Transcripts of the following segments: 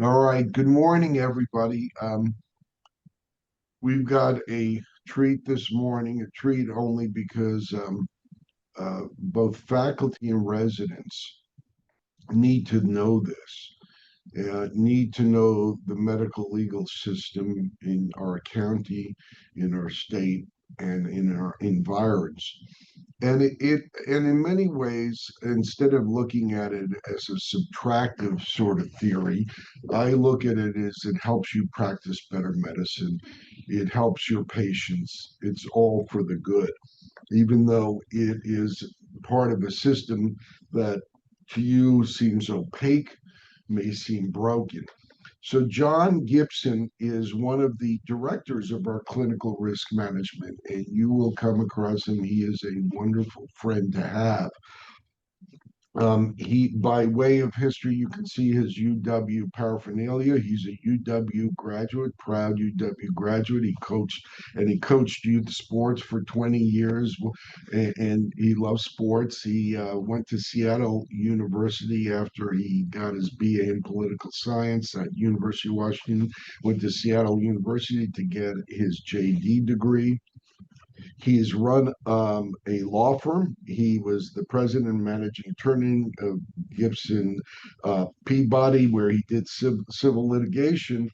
All right. Good morning, everybody. We've got a treat this morning, a treat only because both faculty and residents need to know this, need to know the medical legal system in our county, in our state, and in our environs. And in many ways, instead of looking at it as a subtractive sort of theory, I look at it as it helps you practice better medicine. It helps your patients. It's all for the good, even though it is part of a system that to you seems opaque, may seem broken. So, John Gibson is one of the directors of our clinical risk management, and you will come across him. He is a wonderful friend to have. By way of history, you can see his UW paraphernalia. He's a UW graduate, proud UW graduate. He coached youth sports for 20 years, and he loves sports. He went to Seattle University after he got his BA in political science at University of Washington. Went to Seattle University to get his JD degree. He's run a law firm. He was the president and managing attorney of Gibson Peabody, where he did civil litigation.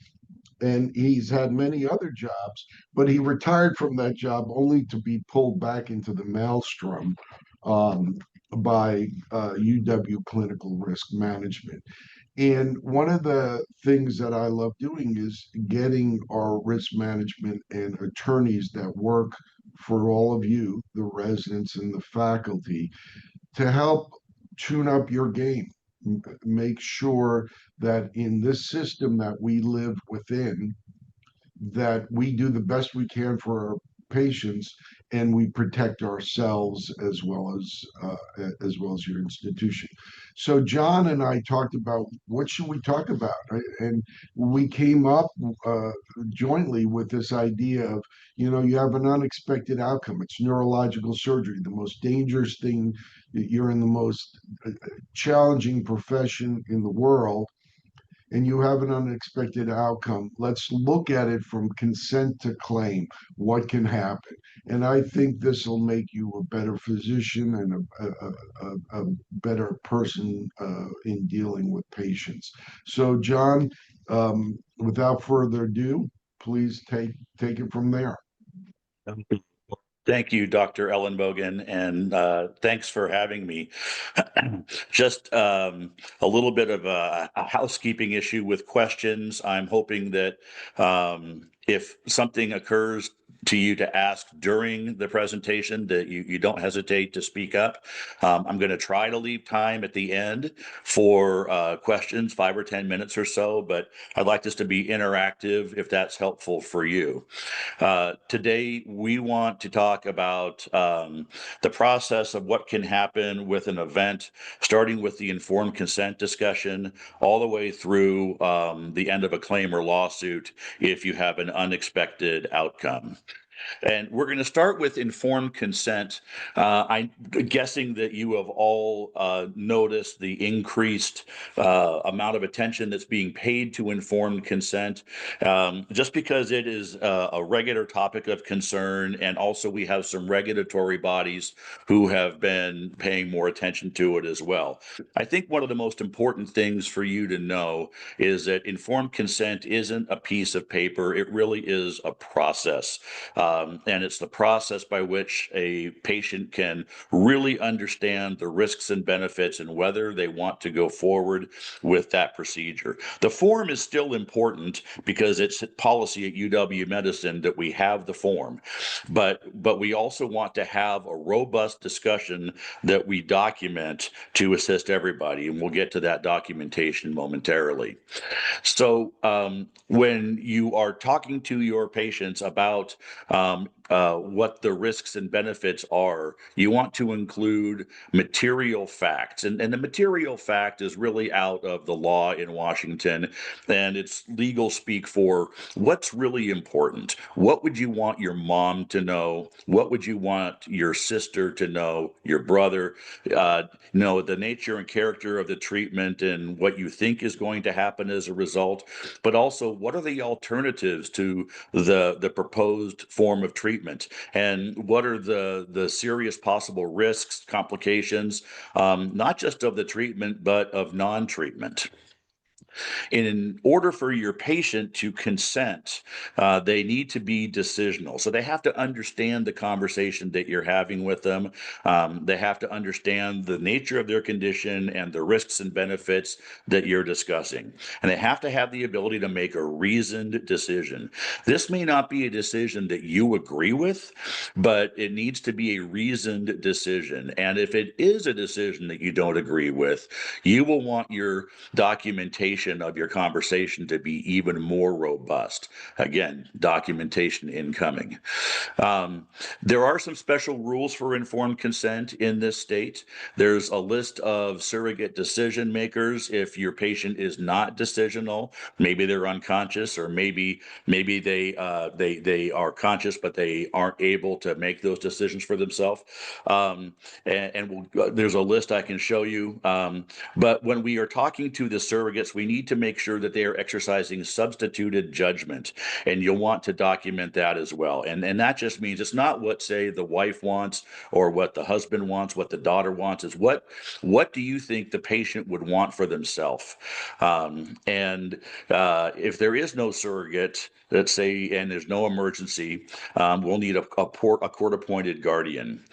And he's had many other jobs, but he retired from that job only to be pulled back into the maelstrom um, by UW Clinical Risk Management. And one of the things that I love doing is getting our risk management and attorneys that work for all of you, the residents and the faculty, to help tune up your game. Make sure that in this system that we live within, that we do the best we can for our patients and we protect ourselves as well as your institution. So John and I talked about what should we talk about, right? And we came up jointly with this idea of, you have an unexpected outcome. It's neurological surgery, the most dangerous thing. You're in the most challenging profession in the world, and you have an unexpected outcome. Let's look at it from consent to claim. What can happen? And I think this will make you a better physician and a better person in dealing with patients. So, John, without further ado, please take it from there. Thank you, Dr. Ellenbogen, and thanks for having me. Just a little bit of a housekeeping issue with questions. I'm hoping that if something occurs to you to ask during the presentation, that you don't hesitate to speak up. I'm going to try to leave time at the end for questions, 5 or 10 minutes or so, but I'd like this to be interactive if that's helpful for you. Today, we want to talk about the process of what can happen with an event, starting with the informed consent discussion, all the way through the end of a claim or lawsuit if you have an unexpected outcome. And we're going to start with informed consent. I'm guessing that you have all noticed the increased amount of attention that's being paid to informed consent, just because it is a regular topic of concern. And also we have some regulatory bodies who have been paying more attention to it as well. I think one of the most important things for you to know is that informed consent isn't a piece of paper. It really is a process. And it's the process by which a patient can really understand the risks and benefits and whether they want to go forward with that procedure. The form is still important because it's policy at UW Medicine that we have the form, but we also want to have a robust discussion that we document to assist everybody, and we'll get to that documentation momentarily. So when you are talking to your patients about what the risks and benefits are, you want to include material facts. And the material fact is really out of the law in Washington, and it's legal speak for what's really important. What would you want your mom to know? What would you want your sister to know, your brother? Know the nature and character of the treatment and what you think is going to happen as a result, but also what are the alternatives to the proposed form of treatment, and what are the serious possible risks, complications, not just of the treatment but of non-treatment. In order for your patient to consent, they need to be decisional. So they have to understand the conversation that you're having with them. They have to understand the nature of their condition and the risks and benefits that you're discussing. And they have to have the ability to make a reasoned decision. This may not be a decision that you agree with, but it needs to be a reasoned decision. And if it is a decision that you don't agree with, you will want your documentation of your conversation to be even more robust. Again, documentation incoming. There are some special rules for informed consent in this state. There's a list of surrogate decision makers. If your patient is not decisional, maybe they're unconscious, or maybe they are conscious but they aren't able to make those decisions for themselves. There's a list I can show you. But when we are talking to the surrogates, we need to make sure that they are exercising substituted judgment, and you'll want to document that as well. And that just means it's not what, say, the wife wants or what the husband wants, what the daughter wants. Is what do you think the patient would want for themselves? If there is no surrogate, let's say, and there's no emergency, we'll need a court-appointed guardian.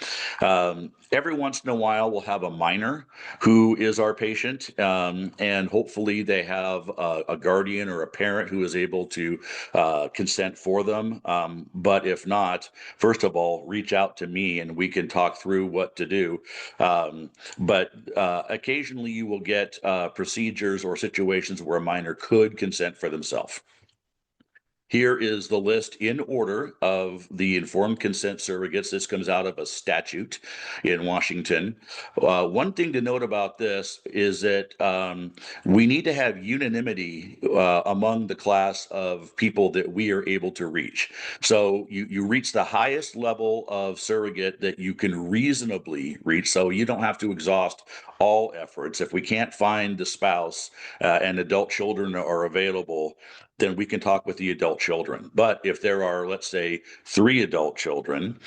Every once in a while, we'll have a minor who is our patient, and hopefully they have a guardian or a parent who is able to consent for them. But if not, first of all, reach out to me and we can talk through what to do. But occasionally you will get procedures or situations where a minor could consent for themselves. Here is the list in order of the informed consent surrogates. This comes out of a statute in Washington. One thing to note about this is that we need to have unanimity among the class of people that we are able to reach. So you reach the highest level of surrogate that you can reasonably reach, so you don't have to exhaust all efforts. If we can't find the spouse and adult children are available, then we can talk with the adult children. But if there are, let's say, 3 adult children,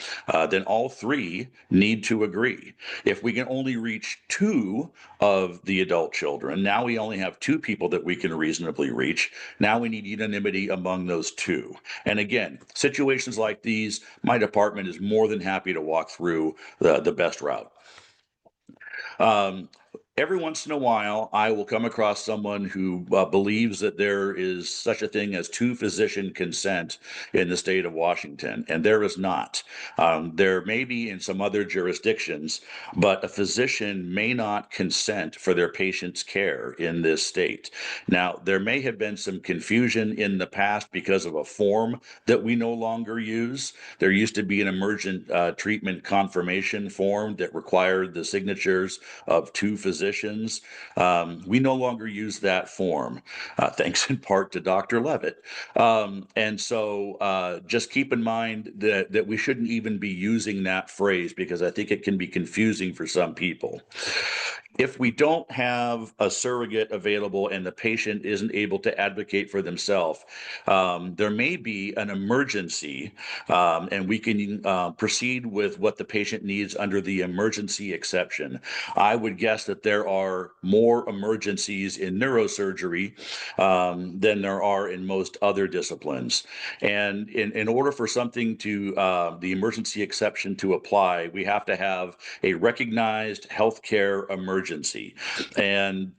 then all 3 need to agree. If we can only reach 2 of the adult children, now we only have 2 people that we can reasonably reach. Now we need unanimity among those 2. And again, situations like these, my department is more than happy to walk through the best route. Every once in a while, I will come across someone who believes that there is such a thing as 2-physician consent in the state of Washington, and there is not. There may be in some other jurisdictions, but a physician may not consent for their patient's care in this state. Now, there may have been some confusion in the past because of a form that we no longer use. There used to be an emergent treatment confirmation form that required the signatures of 2 physicians. We no longer use that form, thanks in part to Dr. Levitt. And so just keep in mind that we shouldn't even be using that phrase, because I think it can be confusing for some people. If we don't have a surrogate available and the patient isn't able to advocate for themselves, there may be an emergency, and we can proceed with what the patient needs under the emergency exception. I would guess that there are more emergencies in neurosurgery than there are in most other disciplines. And in order for something to, the emergency exception to apply, we have to have a recognized healthcare emergency. And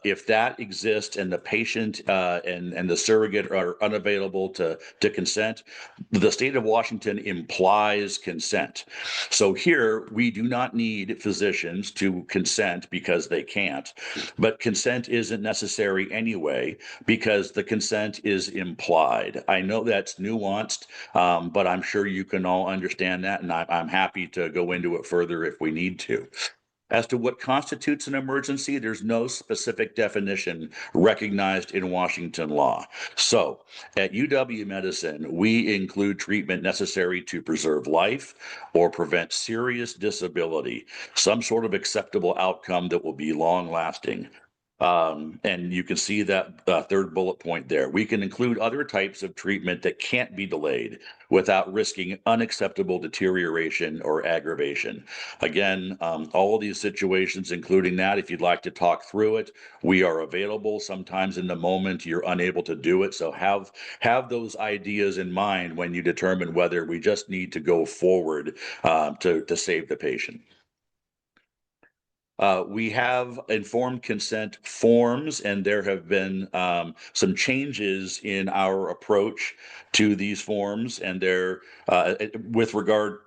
if that exists and the patient and the surrogate are unavailable to consent, the state of Washington implies consent. So here we do not need physicians to consent because because they can't. But consent isn't necessary anyway, because the consent is implied. I know that's nuanced, but I'm sure you can all understand that, and I'm happy to go into it further if we need to. As to what constitutes an emergency, there's no specific definition recognized in Washington law. So at UW Medicine, we include treatment necessary to preserve life or prevent serious disability, some sort of acceptable outcome that will be long lasting. And you can see that third bullet point there. We can include other types of treatment that can't be delayed without risking unacceptable deterioration or aggravation. Again, all of these situations, including that, if you'd like to talk through it, we are available. Sometimes in the moment you're unable to do it. So have those ideas in mind when you determine whether we just need to go forward to save the patient. We have informed consent forms, and there have been some changes in our approach to these forms, and they're with regard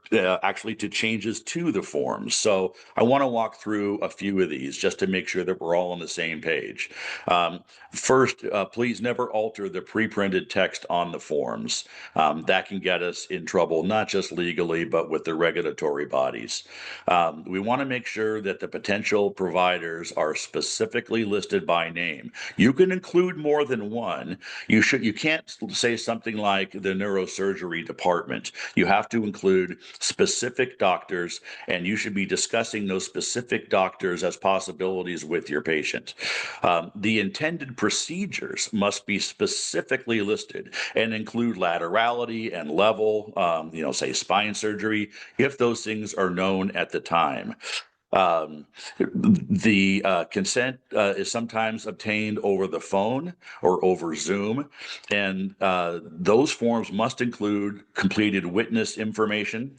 actually to changes to the forms. So I want to walk through a few of these just to make sure that we're all on the same page. First, please never alter the pre-printed text on the forms. That can get us in trouble, not just legally, but with the regulatory bodies. We want to make sure that the potential providers are specifically listed by name. You can include more than one. You can't say something like the neurosurgery department. You have to include specific doctors, and you should be discussing those specific doctors as possibilities with your patient. The intended procedures must be specifically listed and include laterality and level, say spine surgery, if those things are known at the time. The consent is sometimes obtained over the phone or over Zoom, and those forms must include completed witness information.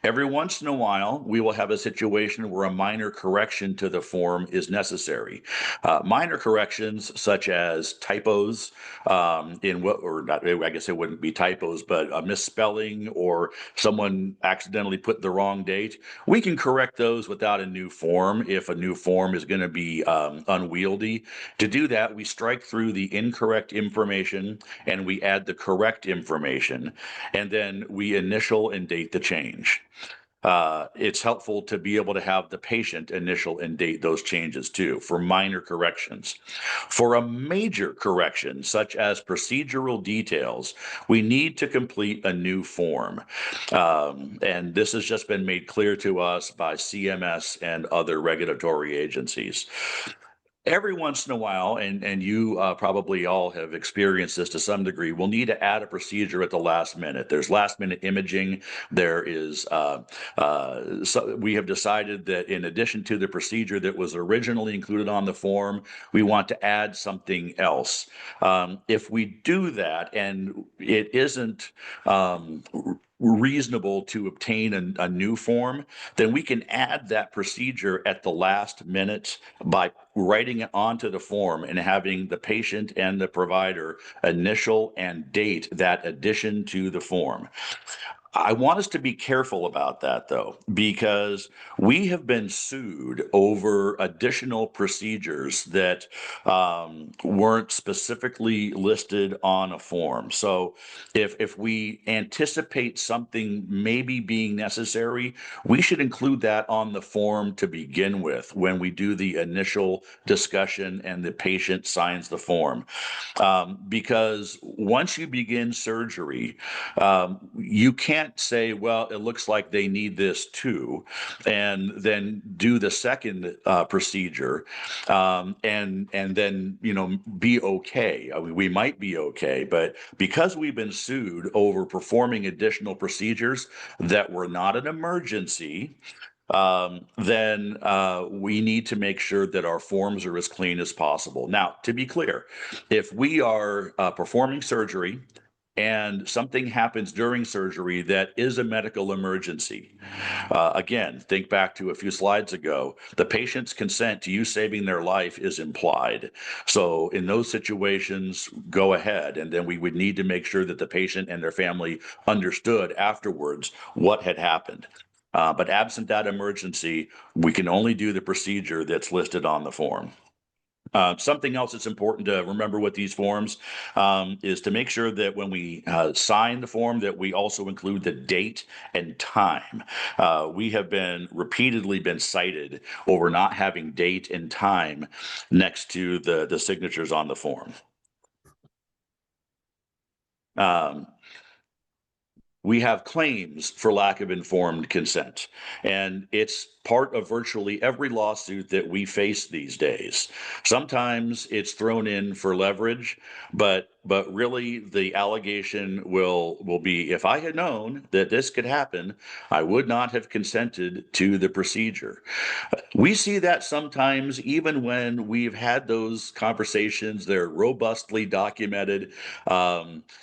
Every once in a while, we will have a situation where a minor correction to the form is necessary. Minor corrections, such as typos in what, or not, I guess it wouldn't be typos, but a misspelling or someone accidentally put the wrong date. We can correct those without a new form if a new form is going to be unwieldy. To do that, we strike through the incorrect information and we add the correct information, and then we initial and date the change. It's helpful to be able to have the patient initial and date those changes too for minor corrections. For a major correction, such as procedural details, we need to complete a new form. And this has just been made clear to us by CMS and other regulatory agencies. Every once in a while, and you probably all have experienced this to some degree, we'll need to add a procedure at the last minute. There's last minute imaging. There is, so we have decided that in addition to the procedure that was originally included on the form, we want to add something else. If we do that and it isn't reasonable to obtain a new form, then we can add that procedure at the last minute by writing it onto the form and having the patient and the provider initial and date that addition to the form. I want us to be careful about that, though, because we have been sued over additional procedures that weren't specifically listed on a form. So if we anticipate something maybe being necessary, we should include that on the form to begin with when we do the initial discussion and the patient signs the form. Because once you begin surgery, you can't say, well, it looks like they need this too, and then do the second procedure, and then be okay. I mean, we might be okay, but because we've been sued over performing additional procedures that were not an emergency, then we need to make sure that our forms are as clean as possible. Now, to be clear, if we are performing surgery and something happens during surgery that is a medical emergency, again, think back to a few slides ago, the patient's consent to you saving their life is implied. So in those situations, go ahead. And then we would need to make sure that the patient and their family understood afterwards what had happened. But absent that emergency, we can only do the procedure that's listed on the form. Something else that's important to remember with these forms is to make sure that when we sign the form that we also include the date and time. We have repeatedly been cited over not having date and time next to the signatures on the form. We have claims for lack of informed consent, and it's part of virtually every lawsuit that we face these days. Sometimes it's thrown in for leverage, but really the allegation will be, if I had known that this could happen, I would not have consented to the procedure. We see that sometimes even when we've had those conversations, they're robustly documented.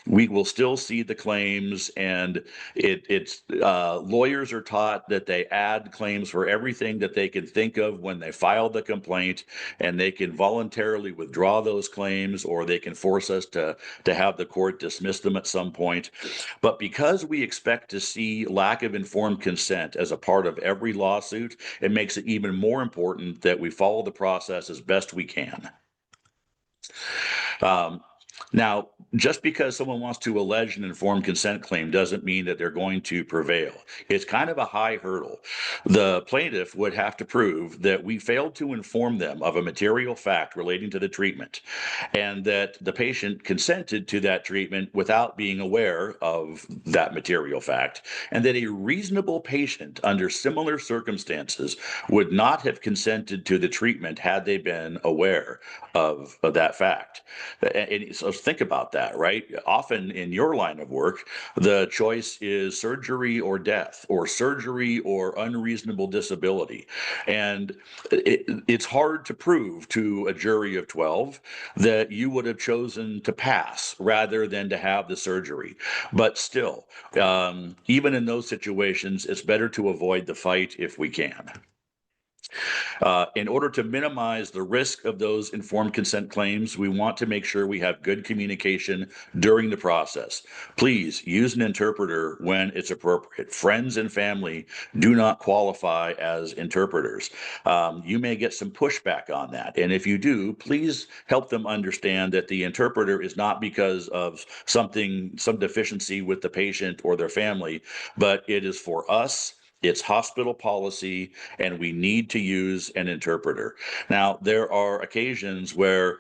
We will still see the claims, and it's lawyers are taught that they add claims for everything that they can think of when they file the complaint, and they can voluntarily withdraw those claims, or they can force us to have the court dismiss them at some point. But because we expect to see lack of informed consent as a part of every lawsuit, it makes it even more important that we follow the process as best we can. Now, just because someone wants to allege an informed consent claim doesn't mean that they're going to prevail. It's kind of a high hurdle. The plaintiff would have to prove that we failed to inform them of a material fact relating to the treatment, and that the patient consented to that treatment without being aware of that material fact, and that a reasonable patient under similar circumstances would not have consented to the treatment had they been aware of that fact. And so think about that, right? Often in your line of work, the choice is surgery or death, or surgery or unreasonable disability. And it's hard to prove to a jury of 12 that you would have chosen to pass rather than to have the surgery. But still, even in those situations, it's better to avoid the fight if we can. In order to minimize the risk of those informed consent claims, we want to make sure we have good communication during the process. Please use an interpreter when it's appropriate. Friends and family do not qualify as interpreters. You may get some pushback on that. And if you do, please help them understand that the interpreter is not because of some deficiency with the patient or their family, but it is for us. It's hospital policy, and we need to use an interpreter. Now, there are occasions where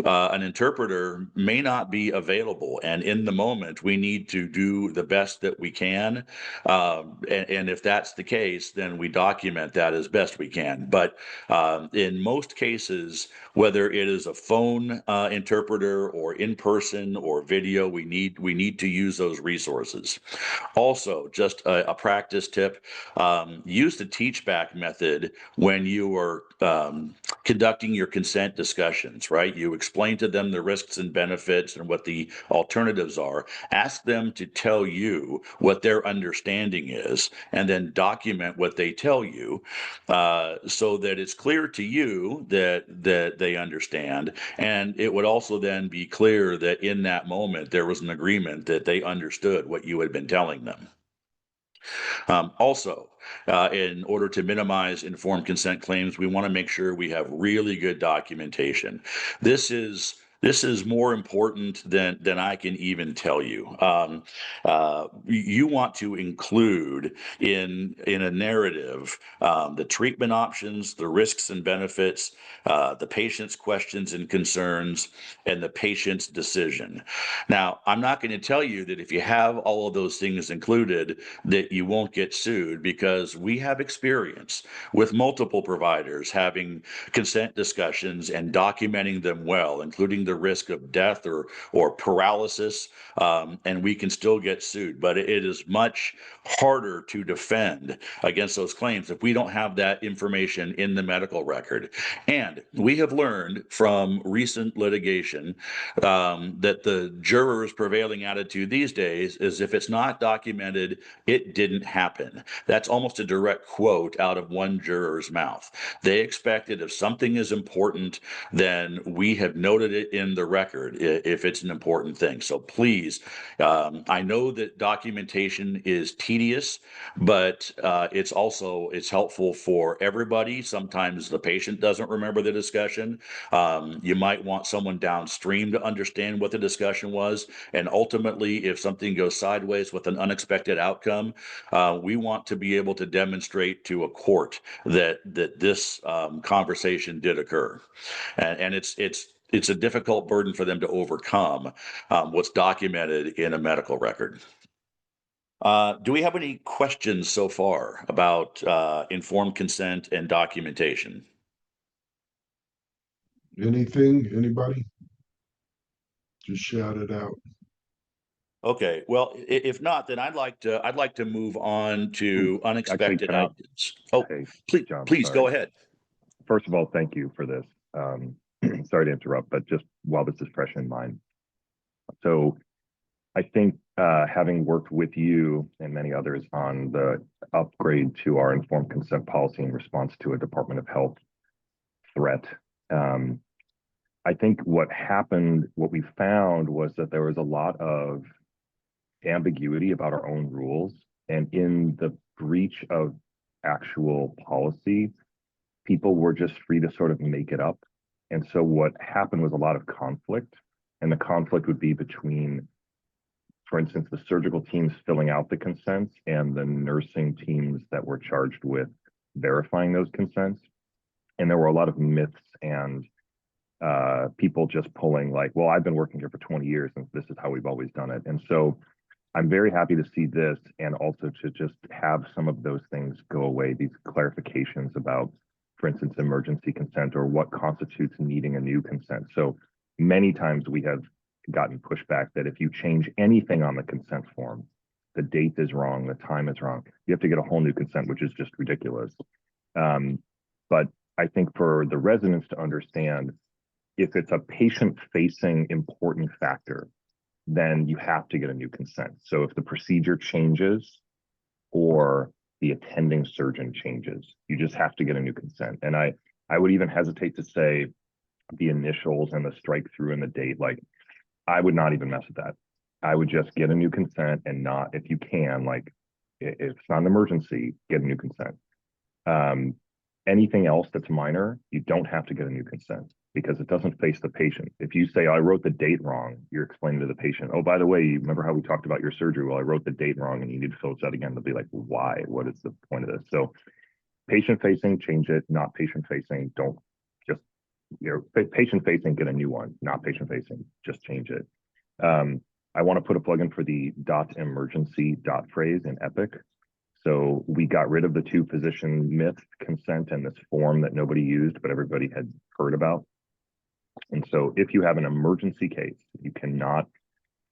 an interpreter may not be available, and in the moment, we need to do the best that we can. And if that's the case, then we document that as best we can. But in most cases, whether it is a phone interpreter or in person or video, we need to use those resources. Also, just a practice tip. Use the teach back method when you are conducting your consent discussions, right? You explain to them the risks and benefits and what the alternatives are. Ask them to tell you what their understanding is, and then document what they tell you so that it's clear to you that they understand. And it would also then be clear that in that moment there was an agreement that they understood what you had been telling them. Also, in order to minimize informed consent claims, we want to make sure we have really good documentation. This is more important than I can even tell you. You want to include in a narrative the treatment options, the risks and benefits, the patient's questions and concerns, and the patient's decision. Now, I'm not going to tell you that if you have all of those things included, that you won't get sued, because we have experience with multiple providers having consent discussions and documenting them well, including the risk of death or paralysis, and we can still get sued. But it is much harder to defend against those claims if we don't have that information in the medical record. And we have learned from recent litigation that the jurors' prevailing attitude these days is, if it's not documented, it didn't happen. That's almost a direct quote out of one juror's mouth. They expect that if something is important, then we have noted it in the record if it's an important thing. So please, I know that documentation is tedious, but it's helpful for everybody. Sometimes the patient doesn't remember the discussion. You might want someone downstream to understand what the discussion was, and ultimately, if something goes sideways with an unexpected outcome, we want to be able to demonstrate to a court that this conversation did occur, and it's a difficult burden for them to overcome, what's documented in a medical record. Do we have any questions so far about informed consent and documentation? Anything? Anybody? Just shout it out. Okay, well, if not, then I'd like to move on to Actually, unexpected can I? items. Oh, Hey, please, John, please go sorry. ahead. First of all, thank you for this. Sorry to interrupt, but just while this is fresh in mind. So I think having worked with you and many others on the upgrade to our informed consent policy in response to a Department of Health threat, I think what we found was that there was a lot of ambiguity about our own rules. And in the breach of actual policy, people were just free to sort of make it up. And so what happened was a lot of conflict. And the conflict would be between, for instance, the surgical teams filling out the consents and the nursing teams that were charged with verifying those consents. And there were a lot of myths and people just pulling like, well, I've been working here for 20 years and this is how we've always done it. And so I'm very happy to see this and also to just have some of those things go away, these clarifications about, for instance, emergency consent or what constitutes needing a new consent. So many times we have gotten pushback that if you change anything on the consent form, the date is wrong, the time is wrong, you have to get a whole new consent, which is just ridiculous. But I think for the residents to understand, if it's a patient-facing important factor, then you have to get a new consent. So if the procedure changes or the attending surgeon changes, you just have to get a new consent. And I would even hesitate to say the initials and the strike through and the date, like I would not even mess with that. I would just get a new consent and not, if you can, like if it's not an emergency, get a new consent. Anything else that's minor, you don't have to get a new consent because it doesn't face the patient. If you say, I wrote the date wrong, you're explaining to the patient, oh, by the way, you remember how we talked about your surgery? Well, I wrote the date wrong and you need to fill this out again. They'll be like, why? What is the point of this? So patient facing, change it, not patient facing, don't just, patient facing, get a new one, not patient facing, just change it. I want to put a plug in for the .emergency phrase in Epic. So we got rid of the two physician myth consent and this form that nobody used, but everybody had heard about. And so if you have an emergency case, you cannot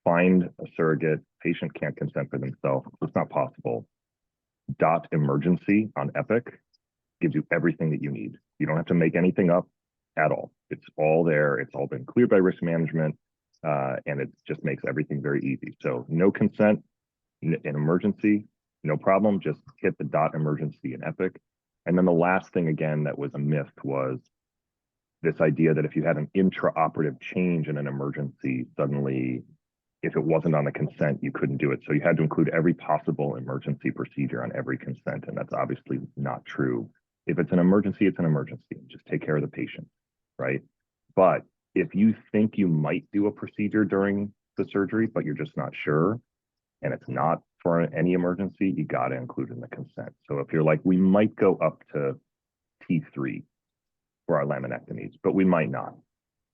find a surrogate, patient can't consent for themselves, it's not possible. .emergency on Epic gives you everything that you need. You don't have to make anything up at all. It's all there. It's all been cleared by risk management, and it just makes everything very easy. So no consent in emergency, no problem. Just hit the .emergency in Epic. And then the last thing, again, that was a myth was this idea that if you had an intraoperative change in an emergency, suddenly, if it wasn't on the consent, you couldn't do it. So you had to include every possible emergency procedure on every consent. And that's obviously not true. If it's an emergency, it's an emergency. Just take care of the patient, right? But if you think you might do a procedure during the surgery, but you're just not sure, and it's not for any emergency, you got to include in the consent. So if you're like, we might go up to T3 for our laminectomies, but we might not.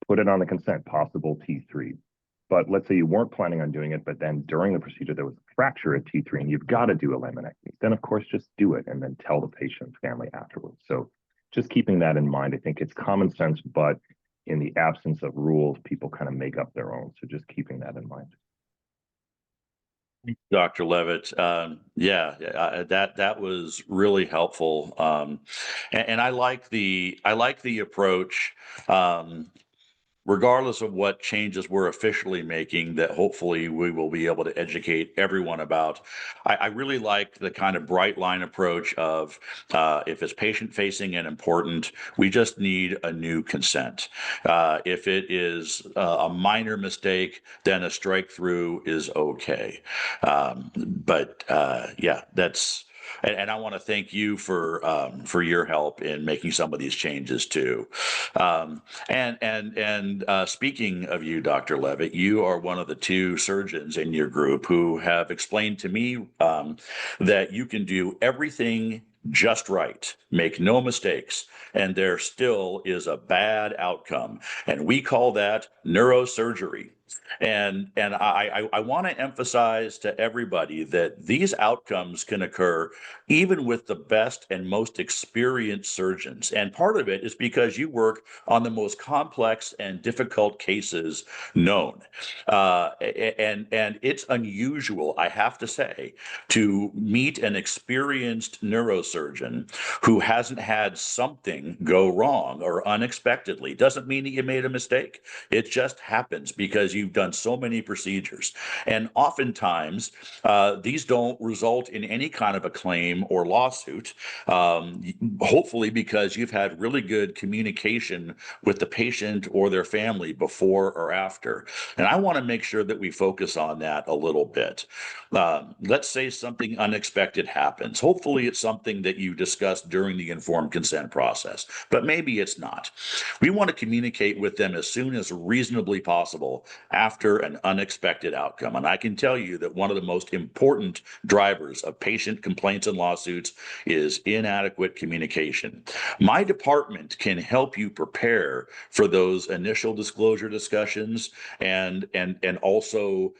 Put it on the consent, possible T3. But let's say you weren't planning on doing it, but then during the procedure, there was a fracture at T3 and you've got to do a laminectomy. Then of course, just do it and then tell the patient family afterwards. So just keeping that in mind, I think it's common sense, but in the absence of rules, people kind of make up their own. So just keeping that in mind. Dr. Levitt, that was really helpful, and I like the approach. regardless of what changes we're officially making that hopefully we will be able to educate everyone about, I really like the kind of bright line approach of if it's patient facing and important, we just need a new consent. If it is a minor mistake, then a strike through is okay. Yeah, that's. And I want to thank you for your help in making some of these changes too. Speaking of you, Dr. Levitt, you are one of the two surgeons in your group who have explained to me that you can do everything just right, make no mistakes, and there still is a bad outcome. And we call that neurosurgery. And I want to emphasize to everybody that these outcomes can occur even with the best and most experienced surgeons. And part of it is because you work on the most complex and difficult cases known. And it's unusual, I have to say, to meet an experienced neurosurgeon who hasn't had something go wrong or unexpectedly. Doesn't mean that you made a mistake. It just happens because you've done so many procedures. And oftentimes, these don't result in any kind of a claim or lawsuit, hopefully because you've had really good communication with the patient or their family before or after. And I want to make sure that we focus on that a little bit. Let's say something unexpected happens. Hopefully it's something that you discussed during the informed consent process, but maybe it's not. We want to communicate with them as soon as reasonably possible after an unexpected outcome. And I can tell you that one of the most important drivers of patient complaints and lawsuits is inadequate communication. My department can help you prepare for those initial disclosure discussions and also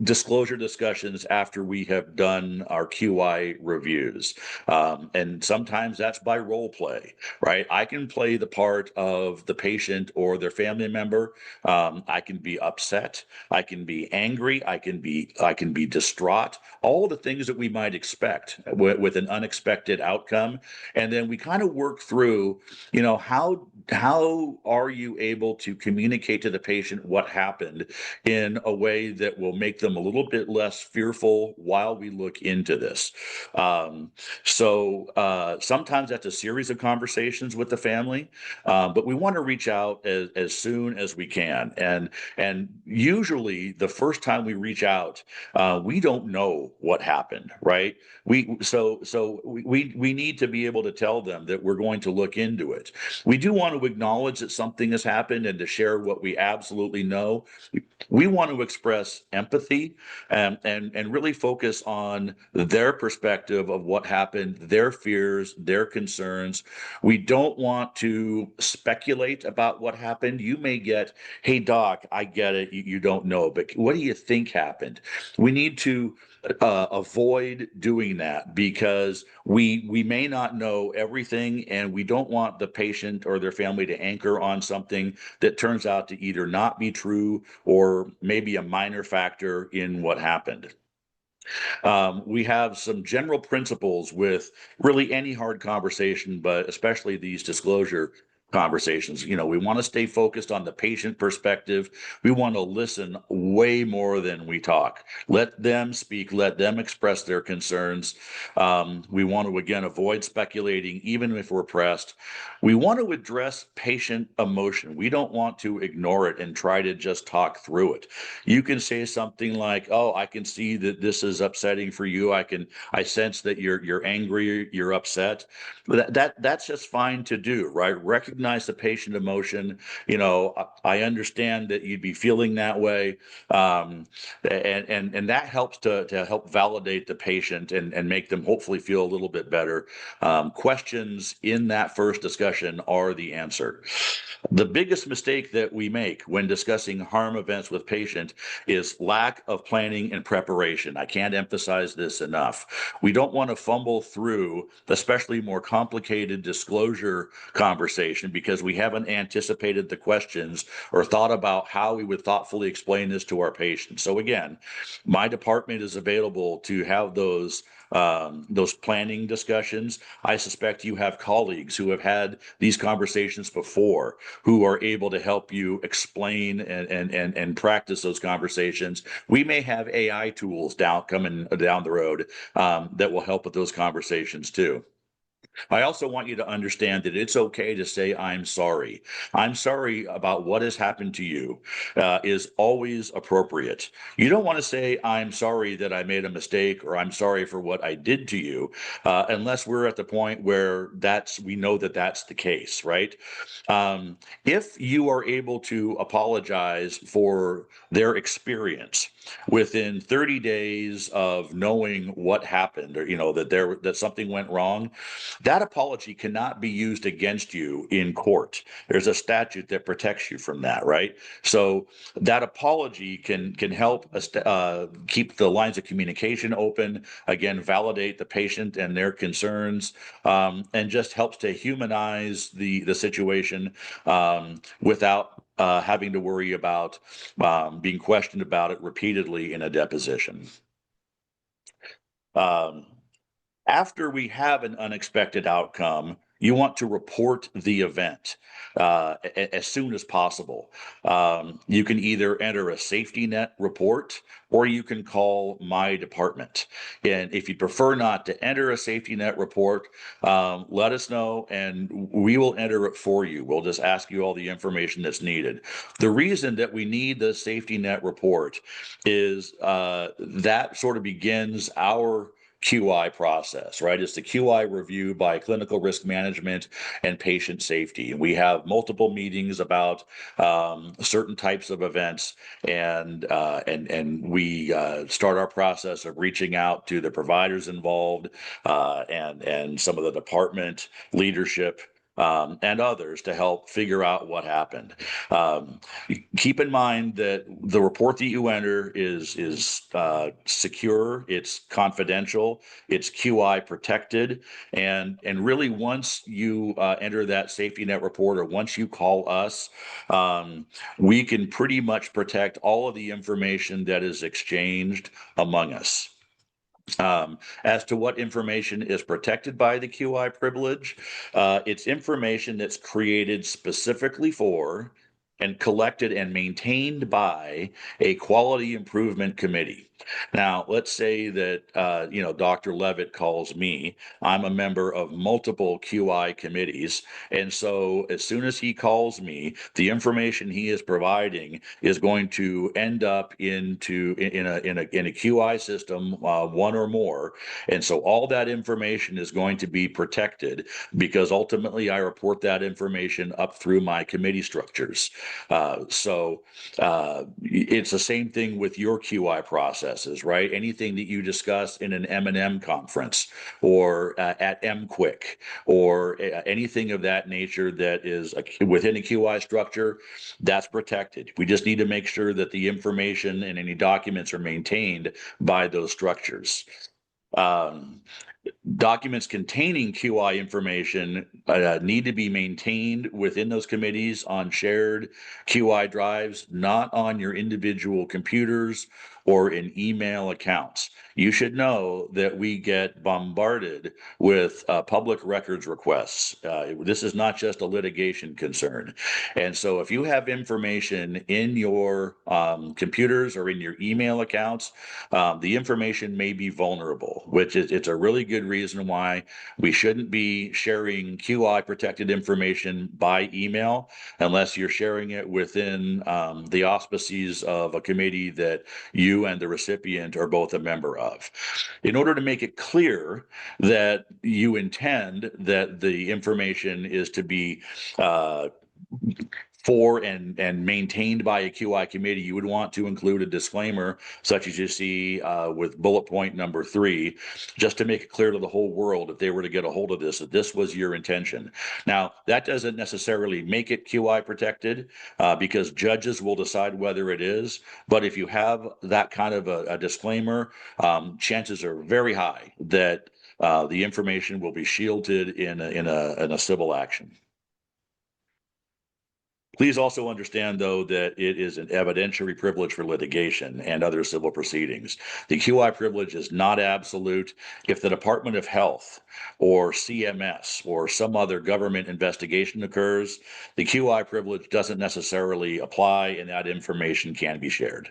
disclosure discussions after we have done our QI reviews. And sometimes that's by role play, right? I can play the part of the patient or their family member. I can be upset. I can be angry. I can be distraught. All the things that we might expect with an unexpected outcome. And then we kind of work through, how are you able to communicate to the patient what happened in a way that will make them a little bit less fearful while we look into this. Sometimes that's a series of conversations with the family, but we want to reach out as soon as we can. And usually the first time we reach out, we don't know what happened, right? We need to be able to tell them that we're going to look into it. We do want to acknowledge that something has happened and to share what we absolutely know. We want to express empathy and really focus on their perspective of what happened, their fears, their concerns. We don't want to speculate about what happened. You may get, hey, doc, I get it. You don't know, but what do you think happened? We need to avoid doing that because we may not know everything, and we don't want the patient or their family to anchor on something that turns out to either not be true or maybe a minor factor in what happened. We have some general principles with really any hard conversation, but especially these disclosure conversations. We want to stay focused on the patient perspective. We want to listen way more than we talk. Let them speak, let them express their concerns. We want to, again, avoid speculating, even if we're pressed. We want to address patient emotion. We don't want to ignore it and try to just talk through it. You can say something like, oh, I can see that this is upsetting for you. I sense that you're angry, you're upset. That's just fine to do, right? Recognize the patient emotion. I understand that you'd be feeling that way. And that helps to help validate the patient and make them hopefully feel a little bit better. Questions in that first discussion are the answer. The biggest mistake that we make when discussing harm events with patient is lack of planning and preparation. I can't emphasize this enough. We don't want to fumble through, especially more complicated disclosure conversation, because we haven't anticipated the questions or thought about how we would thoughtfully explain this to our patients. So again, my department is available to have those planning discussions. I suspect you have colleagues who have had these conversations before, who are able to help you explain and practice those conversations. We may have AI tools coming down the road that will help with those conversations too. I also want you to understand that it's okay to say, I'm sorry. I'm sorry about what has happened to you is always appropriate. You don't want to say, I'm sorry that I made a mistake or I'm sorry for what I did to you, unless we're at the point where we know that that's the case, right? If you are able to apologize for their experience within 30 days of knowing what happened, or that something went wrong, that apology cannot be used against you in court. There's a statute that protects you from that, right? So that apology can help us keep the lines of communication open, again, validate the patient and their concerns, and just helps to humanize the situation without having to worry about being questioned about it repeatedly in a deposition. After we have an unexpected outcome, you want to report the event as soon as possible. You can either enter a safety net report or you can call my department. And if you prefer not to enter a safety net report, let us know and we will enter it for you. We'll just ask you all the information that's needed. The reason that we need the safety net report is that sort of begins our QI process, right? It's the QI review by clinical risk management and patient safety. And we have multiple meetings about certain types of events, and we start our process of reaching out to the providers involved and some of the department leadership and others to help figure out what happened. Keep in mind that the report that you enter is secure, it's confidential, it's QI protected, and really once you enter that safety net report or once you call us, we can pretty much protect all of the information that is exchanged among us. As to what information is protected by the QI privilege, it's information that's created specifically for and collected and maintained by a quality improvement committee. Now, let's say that Dr. Levitt calls me. I'm a member of multiple QI committees, and so as soon as he calls me, the information he is providing is going to end up in a QI system, one or more, and so all that information is going to be protected because ultimately I report that information up through my committee structures. It's the same thing with your QI processes, right? Anything that you discuss in an M&M conference or at MQuick or anything of that nature that is within a QI structure, that's protected. We just need to make sure that the information and any documents are maintained by those structures. Documents containing QI information need to be maintained within those committees on shared QI drives, not on your individual computers or in email accounts. You should know that we get bombarded with public records requests. This is not just a litigation concern. And so if you have information in your computers or in your email accounts, the information may be vulnerable, which it's a really good reason why we shouldn't be sharing QI protected information by email unless you're sharing it within the auspices of a committee that you and the recipient are both a member of. In order to make it clear that you intend that the information is to be for and maintained by a QI committee, you would want to include a disclaimer such as you see with bullet point number 3, just to make it clear to the whole world if they were to get a hold of this, that this was your intention. Now, that doesn't necessarily make it QI protected because judges will decide whether it is, but if you have that kind of a disclaimer, chances are very high that the information will be shielded in a civil action. Please also understand, though, that it is an evidentiary privilege for litigation and other civil proceedings. The QI privilege is not absolute. If the Department of Health or CMS or some other government investigation occurs, the QI privilege doesn't necessarily apply, and that information can be shared.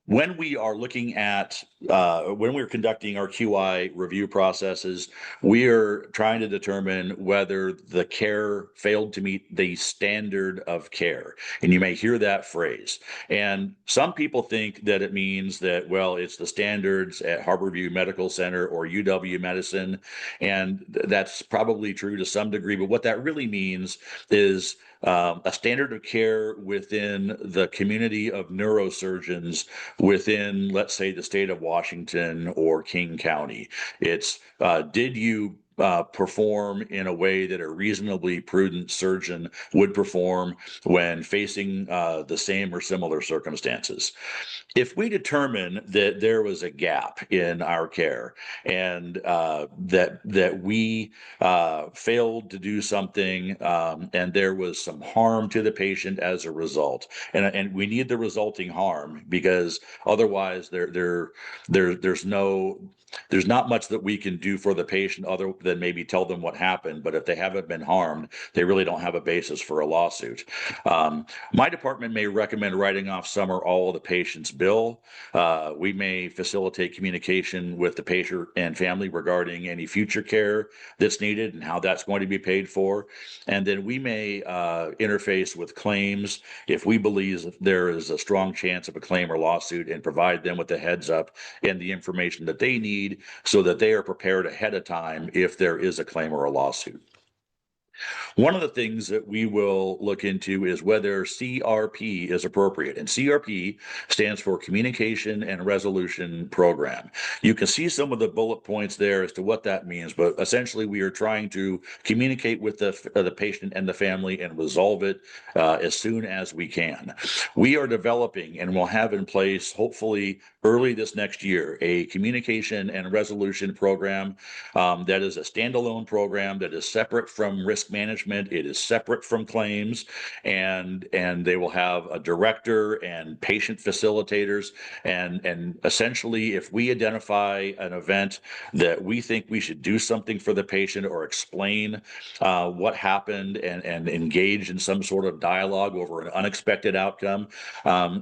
When we are looking at, when we're conducting our QI review processes, we are trying to determine whether the care failed to meet the standard of care. And you may hear that phrase. And some people think that it means that, well, it's the standards at Harborview Medical Center or UW Medicine. And that's probably true to some degree. But what that really means is a standard of care within the community of neurosurgeons within, let's say, the state of Washington or King County. It's did you perform in a way that a reasonably prudent surgeon would perform when facing the same or similar circumstances? If we determine that there was a gap in our care and that we failed to do something and there was some harm to the patient as a result, and we need the resulting harm, because otherwise there's not much that we can do for the patient other than maybe tell them what happened. But if they haven't been harmed, they really don't have a basis for a lawsuit. My department may recommend writing off some or all of the patient's bill. We may facilitate communication with the patient and family regarding any future care that's needed and how that's going to be paid for. And then we may interface with claims if we believe there is a strong chance of a claim or lawsuit, and provide them with the heads up and the information that they need so that they are prepared ahead of time if there is a claim or a lawsuit. One of the things that we will look into is whether CRP is appropriate. And CRP stands for Communication and Resolution Program. You can see some of the bullet points there as to what that means, but essentially we are trying to communicate with the patient and the family and resolve it as soon as we can. We are developing and will have in place, hopefully early this next year, a communication and resolution program that is a standalone program that is separate from risk management. It is separate from claims, and they will have a director and patient facilitators. And essentially, if we identify an event that we think we should do something for the patient or explain what happened and engage in some sort of dialogue over an unexpected outcome,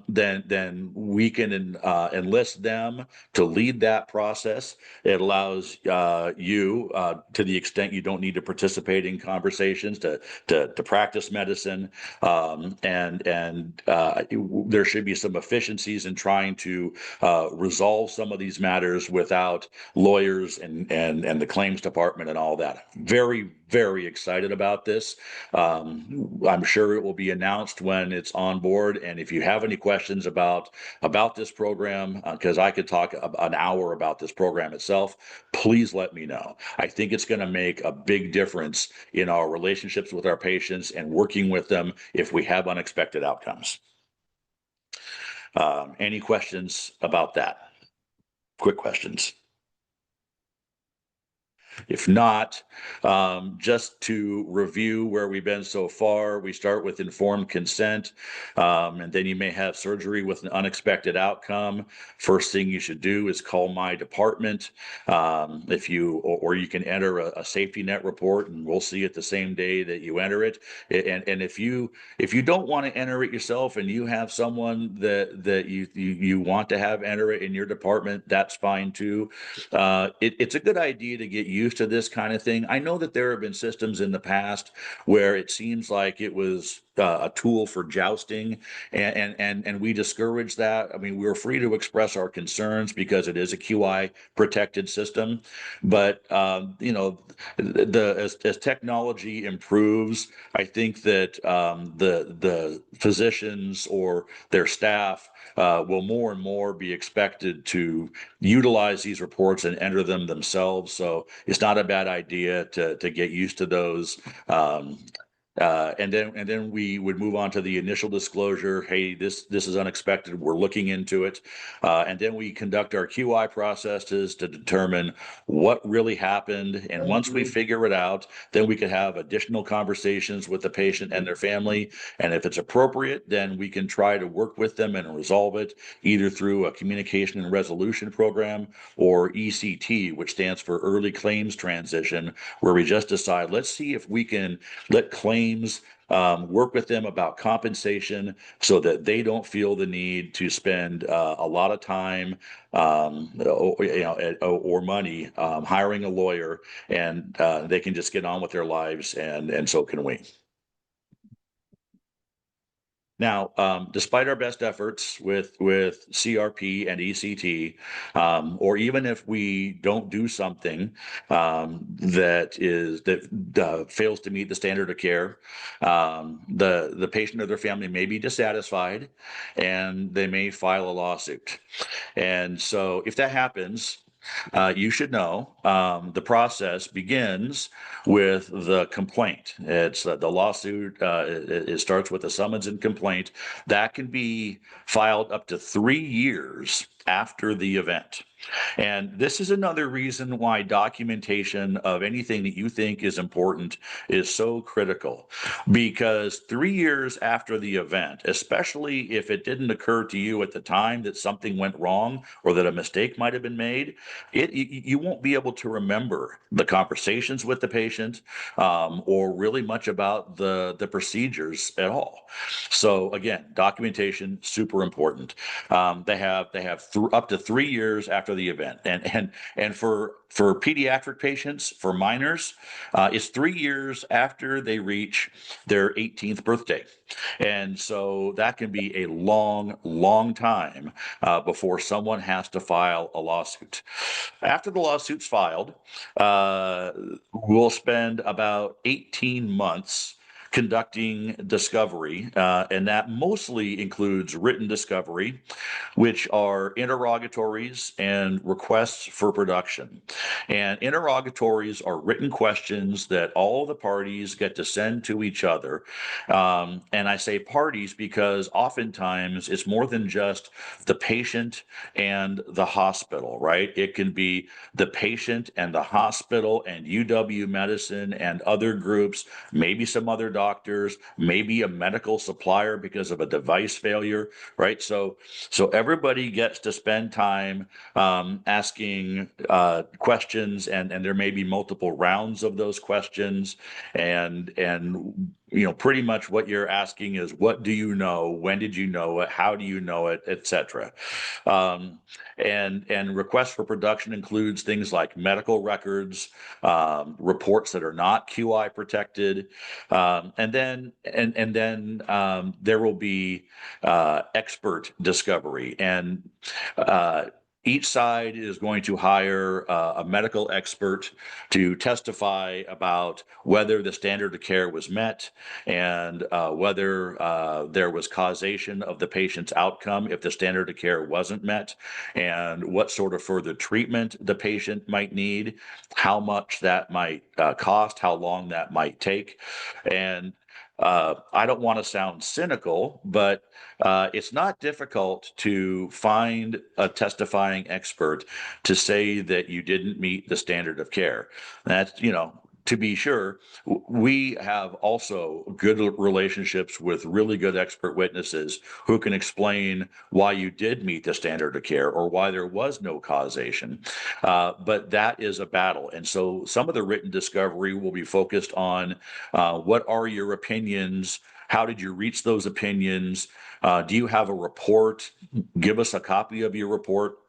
then we can enlist them to lead that process. It allows you, to the extent you don't need to participate in conversations, to practice medicine, and there should be some efficiencies in trying to resolve some of these matters without lawyers and the claims department and all that. Very, very excited about this. I'm sure it will be announced when it's on board. And if you have any questions about this program, because I could talk an hour about this program itself, please let me know. I think it's going to make a big difference in our relationships with our patients and working with them if we have unexpected outcomes. Any questions about that? Quick questions. If not, just to review where we've been so far, we start with informed consent, and then you may have surgery with an unexpected outcome. First thing you should do is call my department. If you, or you can enter a safety net report, and we'll see it the same day that you enter it. And if you don't want to enter it yourself, and you have someone that you want to have enter it in your department, that's fine too. It's a good idea to get used to this kind of thing. I know that there have been systems in the past where it seems like it was a tool for jousting, and we discourage that. I mean, we're free to express our concerns because it is a QI protected system, but as technology improves, I think that the physicians or their staff will more and more be expected to utilize these reports and enter them themselves. So it's not a bad idea to get used to those. And then we would move on to the initial disclosure. Hey, this is unexpected. We're looking into it. And then we conduct our QI processes to determine what really happened. And once we figure it out, then we can have additional conversations with the patient and their family. And if it's appropriate, then we can try to work with them and resolve it either through a communication and resolution program or ECT, which stands for early claims transition, where we just decide, let's see if we can let claims work with them about compensation so that they don't feel the need to spend a lot of time or money hiring a lawyer, and they can just get on with their lives, and so can we. Now, despite our best efforts with CRP and ECT, or even if we don't do something that fails to meet the standard of care, the patient or their family may be dissatisfied, and they may file a lawsuit. And so, if that happens, you should know the process begins with the complaint. It's the lawsuit. It starts with a summons and complaint that can be filed up to 3 years after the event. And this is another reason why documentation of anything that you think is important is so critical. Because 3 years after the event, especially if it didn't occur to you at the time that something went wrong or that a mistake might have been made, you won't be able to remember the conversations with the patient or really much about the procedures at all. So again, documentation super important. They have up to 3 years after the event, and for pediatric patients, for minors, it's 3 years after they reach their 18th birthday, and so that can be a long time before someone has to file a lawsuit. After the lawsuit's filed, we'll spend about 18 months conducting discovery, and that mostly includes written discovery, which are interrogatories and requests for production. And interrogatories are written questions that all the parties get to send to each other. And I say parties because oftentimes it's more than just the patient and the hospital, right? It can be the patient and the hospital and UW Medicine and other groups, maybe some other doctors, maybe a medical supplier because of a device failure, right? So everybody gets to spend time asking questions, and there may be multiple rounds of those questions, and pretty much what you're asking is, what do you know, when did you know it, how do you know it, etc. And requests for production includes things like medical records, reports that are not QI protected, and then there will be expert discovery, and each side is going to hire a medical expert to testify about whether the standard of care was met, and whether there was causation of the patient's outcome if the standard of care wasn't met, and what sort of further treatment the patient might need, how much that might cost, how long that might take. And I don't want to sound cynical, but it's not difficult to find a testifying expert to say that you didn't meet the standard of care. That's, to be sure, we have also good relationships with really good expert witnesses who can explain why you did meet the standard of care or why there was no causation. But that is a battle. And so some of the written discovery will be focused on what are your opinions? How did you reach those opinions? Do you have a report? Give us a copy of your report.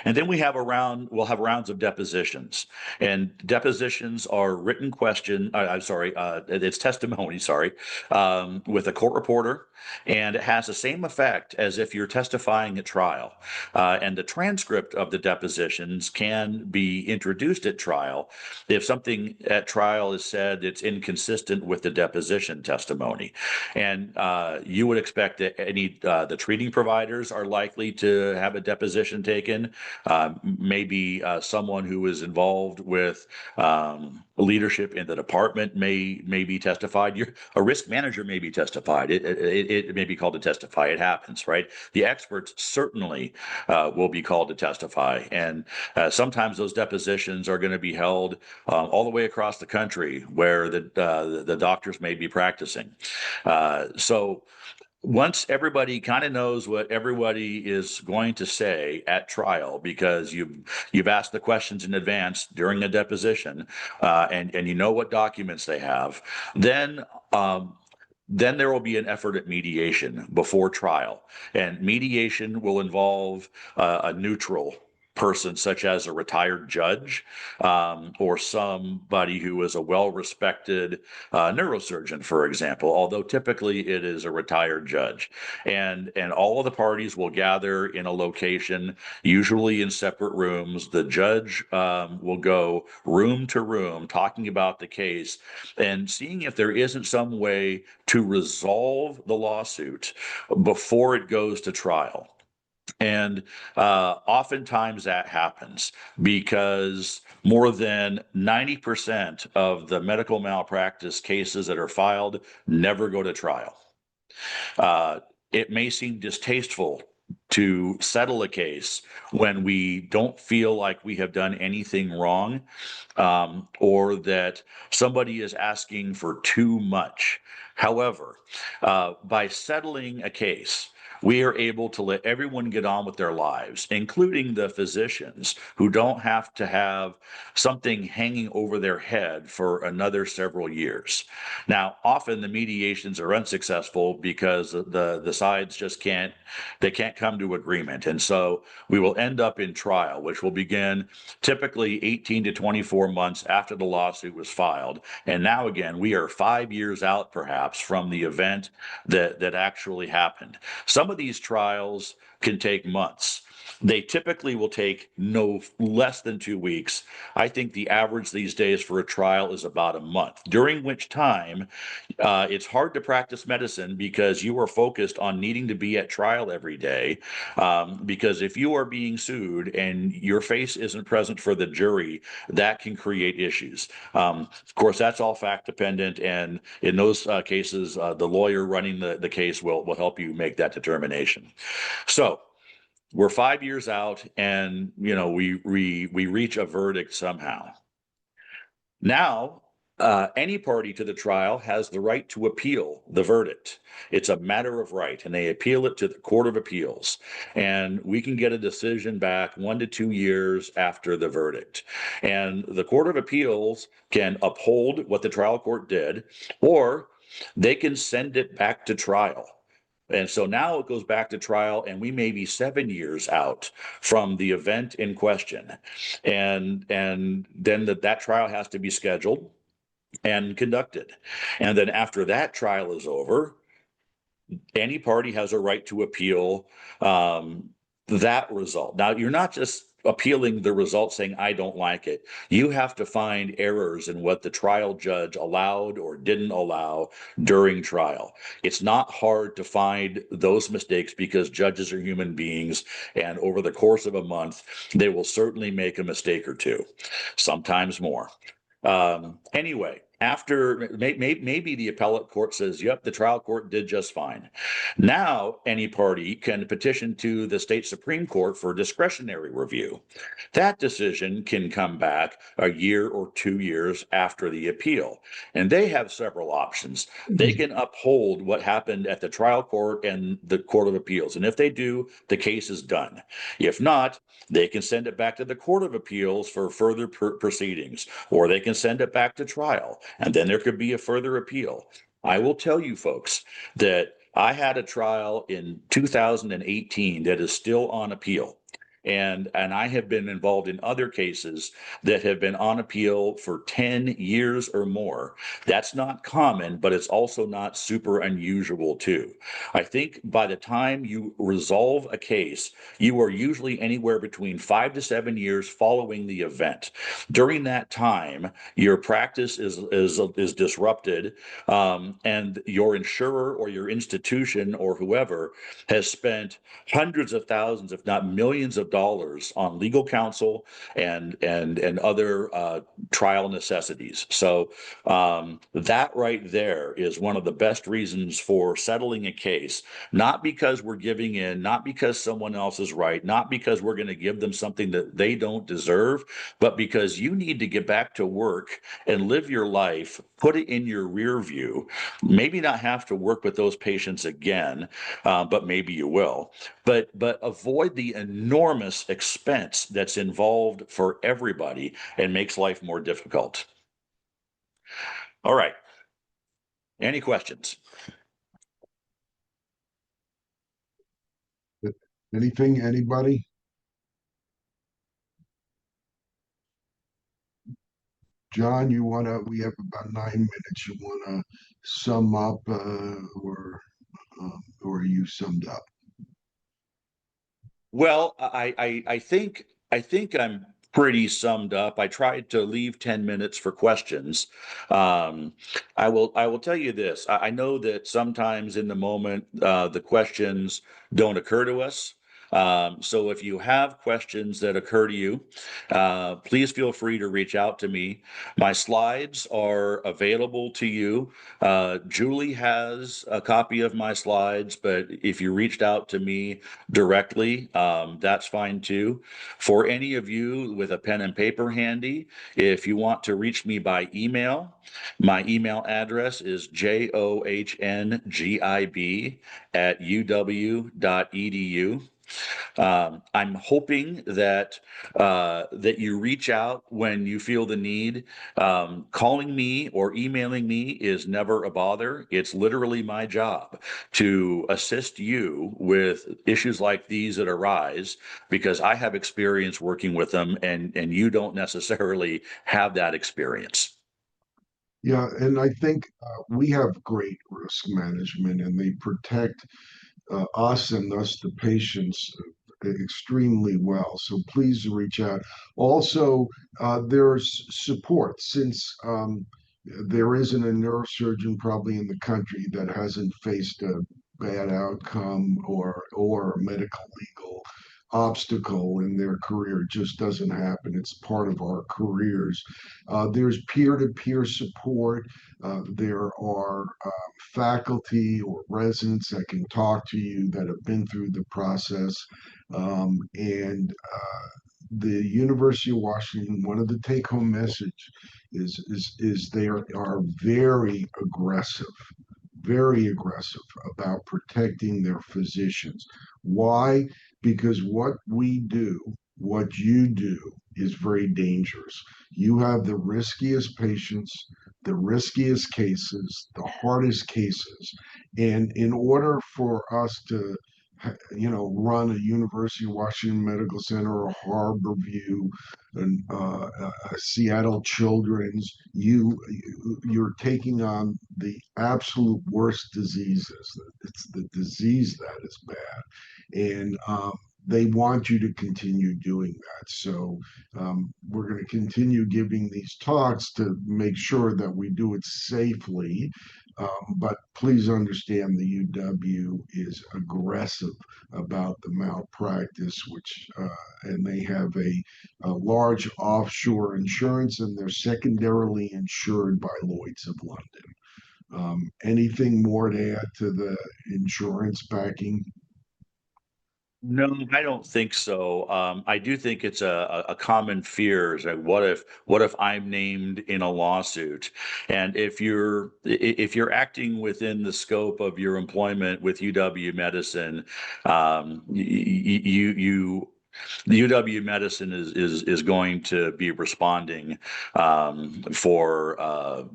And then we'll have rounds of depositions, and depositions are written it's testimony, with a court reporter, and it has the same effect as if you're testifying at trial. And the transcript of the depositions can be introduced at trial if something at trial is said it's inconsistent with the deposition testimony. And you would expect that the treating providers are likely to have a deposition taken, maybe someone who is involved with leadership in the department may be testified. A risk manager may be testified. It may be called to testify. It happens, right? The experts certainly will be called to testify, and sometimes those depositions are going to be held all the way across the country where the doctors may be practicing. So once everybody kind of knows what everybody is going to say at trial, because you've asked the questions in advance during a deposition, and you know what documents they have, then there will be an effort at mediation before trial, and mediation will involve a neutral person, such as a retired judge, or somebody who is a well-respected neurosurgeon, for example, although typically it is a retired judge. And all of the parties will gather in a location, usually in separate rooms. The judge will go room to room talking about the case and seeing if there isn't some way to resolve the lawsuit before it goes to trial. And oftentimes that happens because more than 90% of the medical malpractice cases that are filed never go to trial. It may seem distasteful to settle a case when we don't feel like we have done anything wrong, or that somebody is asking for too much. However, by settling a case, we are able to let everyone get on with their lives, including the physicians who don't have to have something hanging over their head for another several years. Now, often the mediations are unsuccessful because the sides just can't come to agreement. And so we will end up in trial, which will begin typically 18 to 24 months after the lawsuit was filed. And now again, we are 5 years out perhaps from the event that actually happened. Some of these trials can take months. They typically will take no less than 2 weeks. I think the average these days for a trial is about a month, during which time it's hard to practice medicine because you are focused on needing to be at trial every day. Because if you are being sued and your face isn't present for the jury, that can create issues. Of course, that's all fact dependent, and in those cases, the lawyer running the case will help you make that determination. So we're 5 years out, and we reach a verdict somehow. Now, any party to the trial has the right to appeal the verdict. It's a matter of right, and they appeal it to the Court of Appeals. And we can get a decision back 1 to 2 years after the verdict. And the Court of Appeals can uphold what the trial court did, or they can send it back to trial. And so now it goes back to trial, and we may be 7 years out from the event in question. And then that trial has to be scheduled and conducted. And then after that trial is over, any party has a right to appeal that result. Now, you're not just appealing the result saying, I don't like it. You have to find errors in what the trial judge allowed or didn't allow during trial. It's not hard to find those mistakes because judges are human beings, and over the course of a month, they will certainly make a mistake or two, sometimes more. Anyway, after maybe the appellate court says, yep, the trial court did just fine. Now, any party can petition to the state Supreme Court for discretionary review. That decision can come back a year or 2 years after the appeal. And they have several options. They can uphold what happened at the trial court and the Court of Appeals. And if they do, the case is done. If not, they can send it back to the Court of Appeals for further proceedings, or they can send it back to trial, and then there could be a further appeal. I will tell you folks that I had a trial in 2018 that is still on appeal. And I have been involved in other cases that have been on appeal for 10 years or more. That's not common, but it's also not super unusual too. I think by the time you resolve a case, you are usually anywhere between 5 to 7 years following the event. During that time, your practice is disrupted, and your insurer or your institution or whoever has spent hundreds of thousands, if not millions of dollars on legal counsel and other trial necessities. So that right there is one of the best reasons for settling a case, not because we're giving in, not because someone else is right, not because we're going to give them something that they don't deserve, but because you need to get back to work and live your life, put it in your rear view, maybe not have to work with those patients again, but maybe you will. But avoid the enormous expense that's involved for everybody and makes life more difficult. All right. Any questions? Anything, anybody? John, we have about 9 minutes. You wanna sum up, or you summed up? Well, I think I'm pretty summed up. I tried to leave 10 minutes for questions. I will tell you this. I know that sometimes in the moment the questions don't occur to us. So if you have questions that occur to you, please feel free to reach out to me. My slides are available to you. Julie has a copy of my slides, but if you reached out to me directly, that's fine too. For any of you with a pen and paper handy, if you want to reach me by email, my email address is johngib@uw.edu. I'm hoping that you reach out when you feel the need. Calling me or emailing me is never a bother. It's literally my job to assist you with issues like these that arise because I have experience working with them, and you don't necessarily have that experience. Yeah, and I think we have great risk management, and they protect us and thus the patients extremely well. So please reach out. Also, there's support since there isn't a neurosurgeon probably in the country that hasn't faced a bad outcome or medical legal obstacle in their career. It just doesn't happen. It's part of our careers. There's peer-to-peer support. There are faculty or residents that can talk to you that have been through the process. And the University of Washington, one of the take-home message is they are very aggressive about protecting their physicians. Why? Because what we do, what you do, is very dangerous. You have the riskiest patients, the riskiest cases, the hardest cases. And in order for us to run a University of Washington Medical Center or Harborview and Seattle Children's, you're taking on the absolute worst diseases. It's the disease that is bad, and they want you to continue doing that. So we're going to continue giving these talks to make sure that we do it safely. But please understand the UW is aggressive about the malpractice, and they have a large offshore insurance, and they're secondarily insured by Lloyd's of London. Anything more to add to the insurance backing? No, I don't think so. I do think it's a common fear is that what if I'm named in a lawsuit? And if you're acting within the scope of your employment with UW Medicine, you the UW Medicine is going to be responding for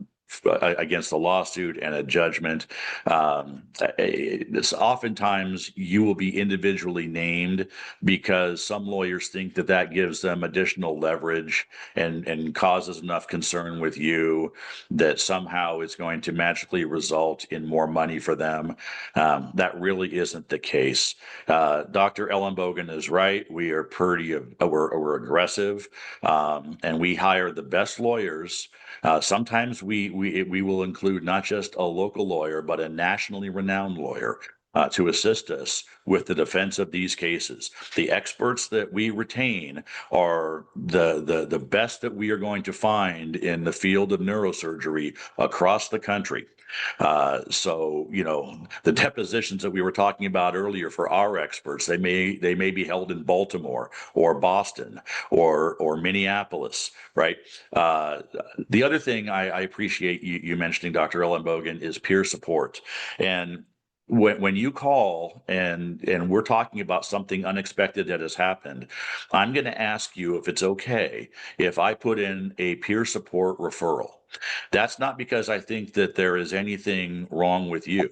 against a lawsuit and a judgment. This oftentimes you will be individually named because some lawyers think that gives them additional leverage and causes enough concern with you that somehow it's going to magically result in more money for them. That really isn't the case. Dr. Ellenbogen is right. We're aggressive, and we hire the best lawyers. Sometimes we will include not just a local lawyer, but a nationally renowned lawyer. to assist us with the defense of these cases. The experts that we retain are the best that we are going to find in the field of neurosurgery across the country. So, you know, the depositions that we were talking about earlier for our experts, they may be held in Baltimore or Boston or Minneapolis, right? The other thing I appreciate you mentioning, Dr. Ellenbogen, is peer support. And when you call and we're talking about something unexpected that has happened, I'm going to ask you if it's okay if I put in a peer support referral. That's not because I think that there is anything wrong with you.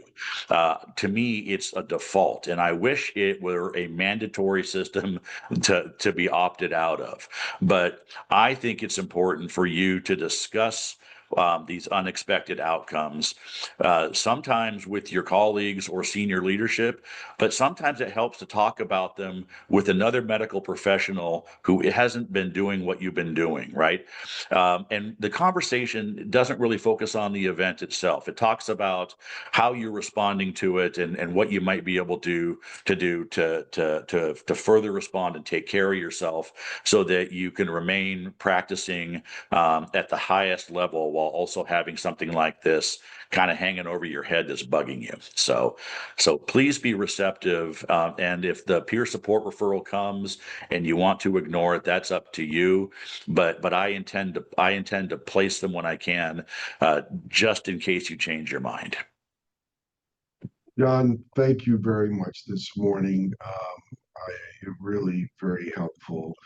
To me, it's a default, and I wish it were a mandatory system to be opted out of. But I think it's important for you to discuss these unexpected outcomes, sometimes with your colleagues or senior leadership, but sometimes it helps to talk about them with another medical professional who hasn't been doing what you've been doing, right? And the conversation doesn't really focus on the event itself. It talks about how you're responding to it and what you might be able to do to further respond and take care of yourself so that you can remain practicing at the highest level while also having something like this kind of hanging over your head that's bugging you. So please be receptive. And if the peer support referral comes and you want to ignore it, that's up to you. But I intend to place them when I can, just in case you change your mind. John, thank you very much this morning. Really very helpful.